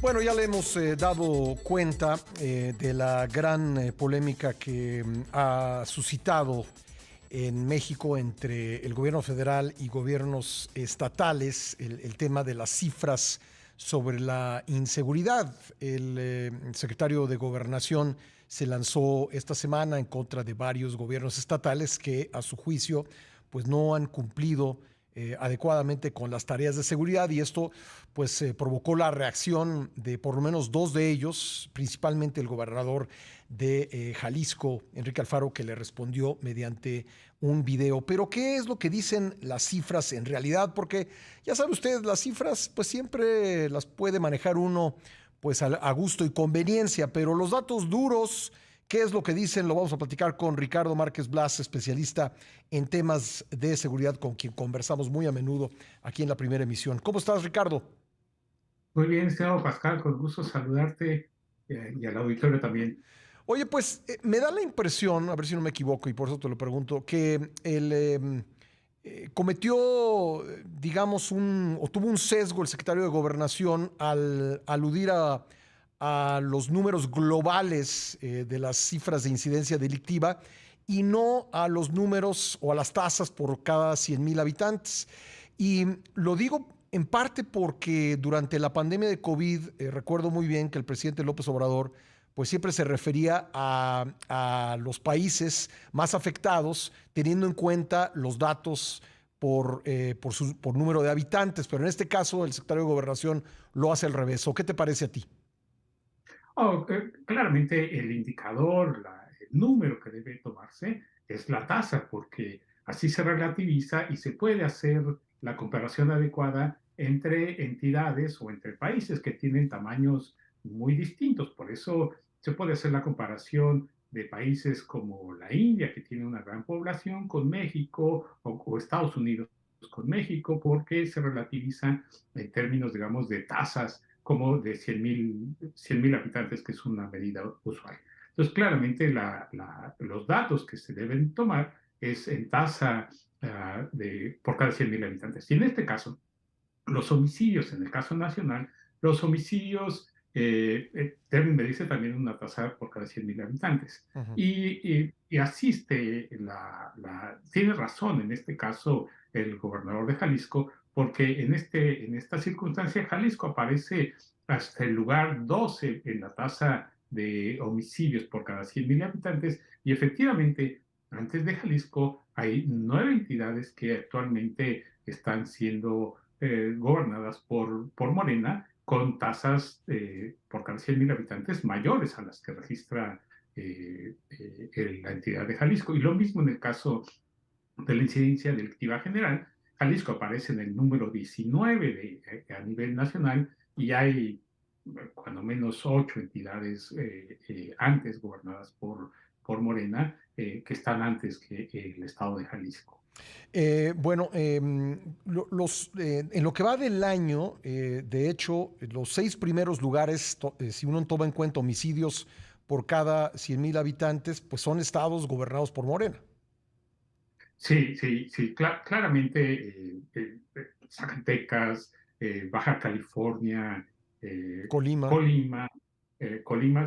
Bueno, ya le hemos dado cuenta de la gran polémica que ha suscitado en México entre el gobierno federal y gobiernos estatales el tema de las cifras sobre la inseguridad. El secretario de Gobernación se lanzó esta semana en contra de varios gobiernos estatales que, a su juicio, pues no han cumplido adecuadamente con las tareas de seguridad, y esto pues provocó la reacción de por lo menos dos de ellos, principalmente el gobernador de Jalisco, Enrique Alfaro, que le respondió mediante un video. Pero ¿qué es lo que dicen las cifras en realidad? Porque ya sabe usted, las cifras pues siempre las puede manejar uno pues a gusto y conveniencia, pero los datos duros, ¿qué es lo que dicen? Lo vamos a platicar con Ricardo Márquez Blas, especialista en temas de seguridad, con quien conversamos muy a menudo aquí en la primera emisión. ¿Cómo estás, Ricardo? Muy bien, estimado Pascal, con gusto saludarte y al auditorio también. Oye, pues me da la impresión, a ver si no me equivoco y por eso te lo pregunto, que cometió, digamos, o tuvo un sesgo el secretario de Gobernación al aludir a los números globales de las cifras de incidencia delictiva y no a los números o a las tasas por cada 100,000 habitantes. Y lo digo en parte porque durante la pandemia de COVID, recuerdo muy bien que el presidente López Obrador pues siempre se refería a los países más afectados, teniendo en cuenta los datos por número de habitantes, pero en este caso el secretario de Gobernación lo hace al revés. ¿O qué te parece a ti? Claramente el indicador, el número que debe tomarse es la tasa, porque así se relativiza y se puede hacer la comparación adecuada entre entidades o entre países que tienen tamaños muy distintos. Por eso se puede hacer la comparación de países como la India, que tiene una gran población, con México o Estados Unidos con México, porque se relativiza en términos, digamos, de tasas como de 100,000 habitantes, que es una medida usual. Entonces, claramente los datos que se deben tomar es en tasa por cada 100,000 habitantes. Y en este caso, los homicidios, en el caso nacional, los homicidios deben medirse también una tasa por cada 100,000 habitantes. Uh -huh. Y asiste, tiene razón en este caso el gobernador de Jalisco, porque en esta circunstancia Jalisco aparece hasta el lugar 12 en la tasa de homicidios por cada 100,000 habitantes, y efectivamente, antes de Jalisco, hay 9 entidades que actualmente están siendo gobernadas por Morena, con tasas por cada 100,000 habitantes mayores a las que registra la entidad de Jalisco. Y lo mismo en el caso de la incidencia delictiva general. Jalisco aparece en el número 19 a nivel nacional, y hay cuando menos 8 entidades antes gobernadas por Morena, que están antes que el estado de Jalisco. Bueno, en lo que va del año, de hecho, los seis primeros lugares, si uno toma en cuenta homicidios por cada 100,000 habitantes, pues son estados gobernados por Morena. Sí, sí, sí, claramente Zacatecas, Baja California, Colima. Colima, Colima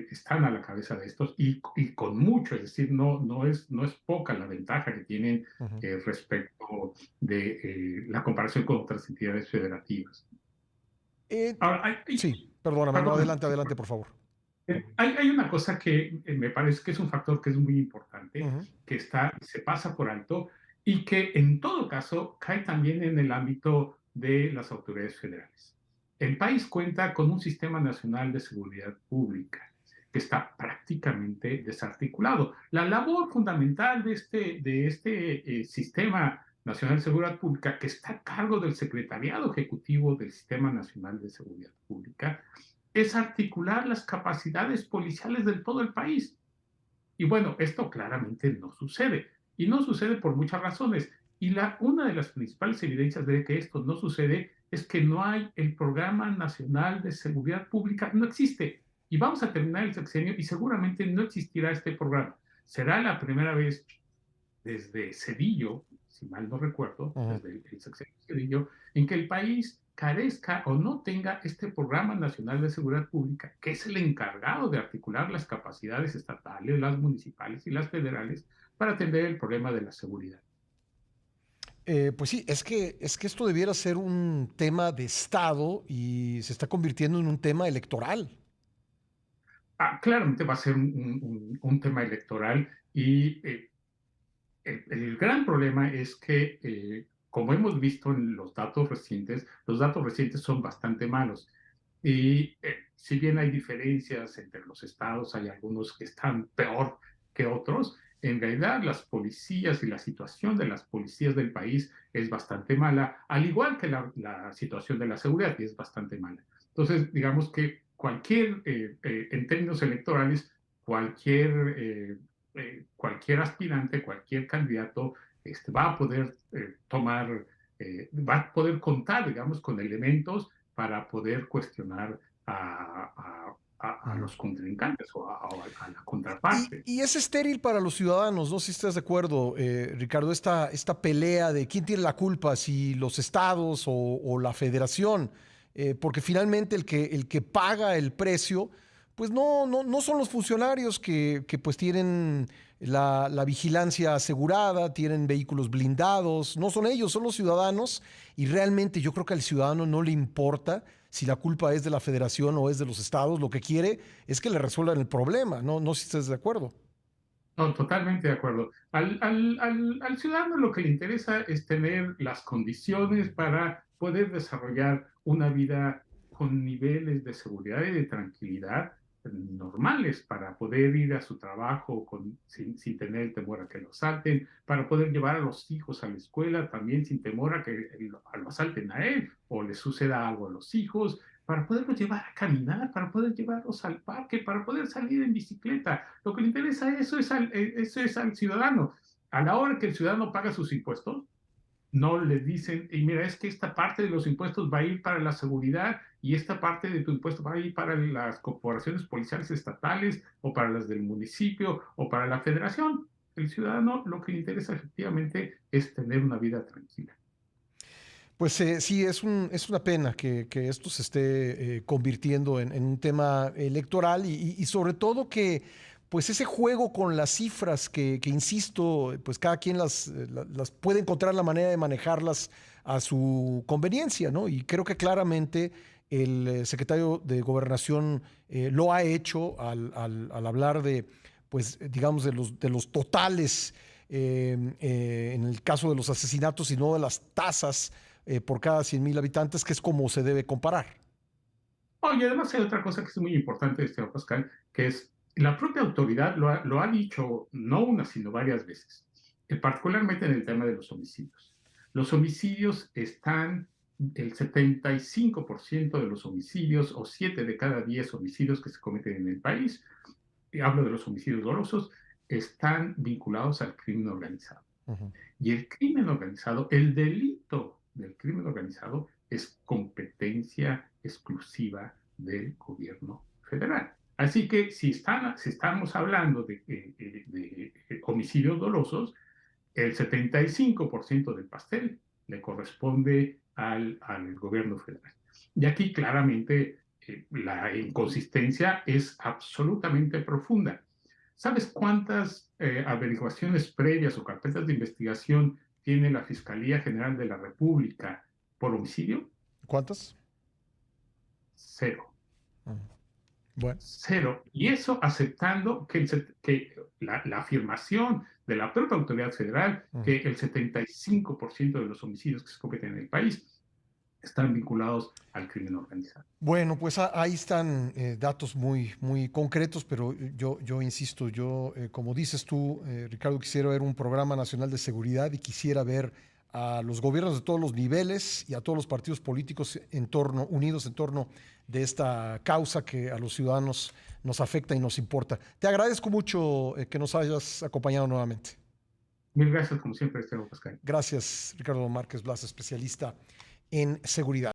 están a la cabeza de estos, y con mucho, es decir, no es poca la ventaja que tienen Uh -huh. respecto de la comparación con otras entidades federativas. Eh, Ahora, sí, perdóname, no, perdón, adelante, adelante, por favor. hay una cosa que me parece que es un factor que es muy Uh importante, -huh. que se pasa por alto, y que en todo caso cae también en el ámbito de las autoridades federales. El país cuenta con un sistema nacional de seguridad pública que está prácticamente desarticulado. La labor fundamental de este sistema nacional de seguridad pública, que está a cargo del Secretariado Ejecutivo del Sistema Nacional de Seguridad Pública, es articular las capacidades policiales de todo el país. Y bueno, esto claramente no sucede. Y no sucede por muchas razones. Y una de las principales evidencias de que esto no sucede es que no hay el Programa Nacional de Seguridad Pública, no existe. Y vamos a terminar el sexenio y seguramente no existirá este programa. Será la primera vez desde Cedillo, si mal no recuerdo, Ujú. desde el sexenio Cedillo, en que el país carezca o no tenga este Programa Nacional de Seguridad Pública, que es el encargado de articular las capacidades estatales, las municipales y las federales para atender el problema de la seguridad. Pues sí, es que esto debiera ser un tema de Estado y se está convirtiendo en un tema electoral. Claramente va a ser un tema electoral y el gran problema es que, como hemos visto en los datos recientes son bastante malos. Y si bien hay diferencias entre los estados, hay algunos que están peor que otros, en realidad las policías y la situación de las policías del país es bastante mala, al igual que la situación de la seguridad, y es bastante mala. Entonces, digamos que en términos electorales, cualquier cualquier aspirante, cualquier candidato va a poder va a poder contar, digamos, con elementos para poder cuestionar a Ujú. los contrincantes o a la Y, contraparte. y es estéril para los ciudadanos, ¿no? Si estás de acuerdo, Ricardo, esta pelea de quién tiene la culpa, si los estados o la federación, porque finalmente el que paga el precio, pues no son los funcionarios que pues tienen la vigilancia asegurada, tienen vehículos blindados, no son ellos, son los ciudadanos y realmente yo creo que al ciudadano no le importa si la culpa es de la federación o es de los estados, lo que quiere es que le resuelvan el problema, no sé si estás de acuerdo. No, totalmente de acuerdo. Al ciudadano lo que le interesa es tener las condiciones para poder desarrollar una vida con niveles de seguridad y de tranquilidad normales, para poder ir a su trabajo sin tener temor a que lo asalten, para poder llevar a los hijos a la escuela también sin temor a que lo asalten a él o le suceda algo a los hijos, para poderlos llevar a caminar, para poder llevarlos al parque, para poder salir en bicicleta. Lo que le interesa eso es al ciudadano. A la hora que el ciudadano paga sus impuestos, no le dicen, y mira, es que esta parte de los impuestos va a ir para la seguridad y esta parte de tu impuesto va a ir para las corporaciones policiales estatales o para las del municipio o para la federación. El ciudadano lo que le interesa efectivamente es tener una vida tranquila. Pues sí, es una pena que esto se esté convirtiendo en un tema electoral y sobre todo que pues ese juego con las cifras que insisto, pues cada quien las puede encontrar la manera de manejarlas a su conveniencia, ¿no? Y creo que claramente el secretario de Gobernación lo ha hecho al hablar de, pues digamos, de los totales en el caso de los asesinatos y no de las tasas por cada 100,000 habitantes, que es como se debe comparar. Oye, además hay otra cosa que es muy importante, Pascal, que es la propia autoridad lo ha dicho no una, sino varias veces, particularmente en el tema de los homicidios. Los homicidios están, el 75% de los homicidios o 7 de cada 10 homicidios que se cometen en el país, y hablo de los homicidios dolosos, están vinculados al crimen organizado. Uh -huh. Y el crimen organizado, el delito del crimen organizado es competencia exclusiva del gobierno federal. Así que si estamos hablando de homicidios dolosos, el 75% del pastel le corresponde al gobierno federal. Y aquí claramente la inconsistencia es absolutamente profunda. ¿Sabes cuántas averiguaciones previas o carpetas de investigación tiene la Fiscalía General de la República por homicidio? ¿Cuántas? Cero. Uh -huh. Bueno. Cero. Y eso aceptando que la afirmación de la propia autoridad federal Uh -huh. que el 75% de los homicidios que se cometen en el país están vinculados al crimen organizado. Bueno, pues ahí están datos muy concretos, pero yo insisto, como dices tú, Ricardo, quisiera ver un programa nacional de seguridad y quisiera ver a los gobiernos de todos los niveles y a todos los partidos políticos unidos en torno de esta causa que a los ciudadanos nos afecta y nos importa. Te agradezco mucho que nos hayas acompañado nuevamente. Mil gracias, como siempre, Esteban Pascal. Gracias, Ricardo Márquez Blas, especialista en seguridad.